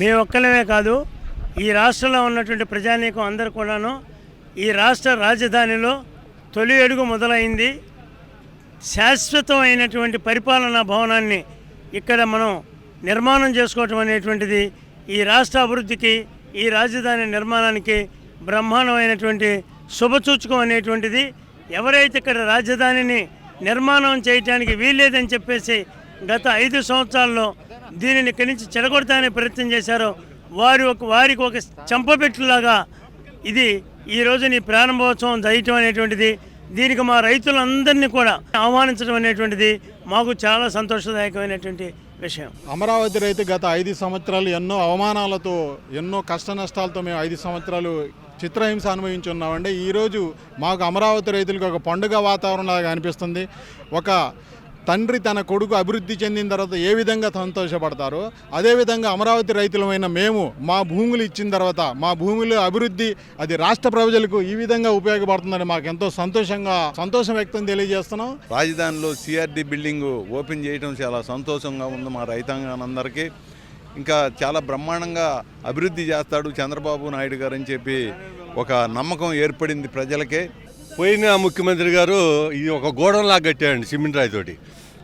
మేము ఒక్కలమే కాదు, ఈ రాష్ట్రంలో ఉన్నటువంటి ప్రజానీకం అందరూ కూడాను ఈ రాష్ట్ర రాజధానిలో తొలి అడుగు మొదలైంది. శాశ్వతమైనటువంటి పరిపాలనా భవనాన్ని ఇక్కడ మనం నిర్మాణం చేసుకోవటం అనేటువంటిది ఈ రాష్ట్ర అభివృద్ధికి, ఈ రాజధాని నిర్మాణానికి బ్రహ్మాండమైనటువంటి శుభసూచకం అనేటువంటిది. ఎవరైతే ఇక్కడ రాజధానిని నిర్మాణం చేయడానికి వీల్లేదని చెప్పేసి గత 5 సంవత్సరాల్లో దీనిని ఇక్కడి నుంచి చెడగొడతానే ప్రయత్నం చేశారో వారికి ఒక చంపబెట్టులాగా ఇది ఈ రోజుని ప్రారంభోత్సవం జరగటం అనేటువంటిది, దీనికి మా రైతులందరినీ కూడా ఆహ్వానించడం అనేటువంటిది మాకు చాలా సంతోషదాయకమైనటువంటి విషయం. అమరావతి రైతు గత 5 సంవత్సరాలు ఎన్నో అవమానాలతో, ఎన్నో కష్ట నష్టాలతో మేము 5 సంవత్సరాలు చిత్రహింస అనుభవించి ఉన్నామండి. ఈరోజు మాకు అమరావతి రైతులకు ఒక పండుగ వాతావరణంలాగా అనిపిస్తుంది. ఒక తండ్రి తన కొడుకు అభివృద్ధి చెందిన తర్వాత ఏ విధంగా సంతోషపడతారో అదేవిధంగా అమరావతి రైతులమైన మేము మా భూములు ఇచ్చిన తర్వాత మా భూముల అభివృద్ధి అది రాష్ట్ర ప్రజలకు ఈ విధంగా ఉపయోగపడుతుందని మాకు ఎంతో సంతోషం వ్యక్తం తెలియజేస్తున్నాం. రాజధానిలో సిఆర్డి బిల్డింగ్ ఓపెన్ చేయడం చాలా సంతోషంగా ఉంది మా రైతాంగానందరికీ. ఇంకా చాలా బ్రహ్మాండంగా అభివృద్ధి చేస్తాడు చంద్రబాబు నాయుడు గారు అని చెప్పి ఒక నమ్మకం ఏర్పడింది ప్రజలకే. పోయిన ముఖ్యమంత్రి గారు ఇది ఒక గోడంలాగా కట్టాడండి సిమెంట్ రాయితోటి.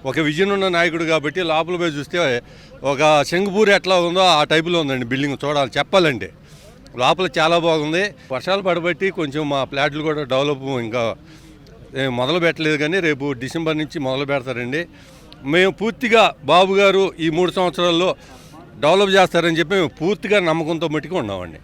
ఒక విజన్ ఉన్న నాయకుడు కాబట్టి లోపల పోయి చూస్తే ఒక శంకుపూరి ఎట్లా ఉందో ఆ టైపులో ఉందండి బిల్డింగ్. చూడాలి చెప్పాలంటే లోపల చాలా బాగుంది. వర్షాలు పడబట్టి కొంచెం మా ఫ్లాట్లు కూడా డెవలప్ ఇంకా మొదలు పెట్టలేదు, కానీ రేపు డిసెంబర్ నుంచి మొదలు పెడతారండి. మేము పూర్తిగా బాబు గారు ఈ 3 సంవత్సరాల్లో డెవలప్ చేస్తారని చెప్పి మేము పూర్తిగా నమ్మకంతో మట్టుకు ఉన్నామండి.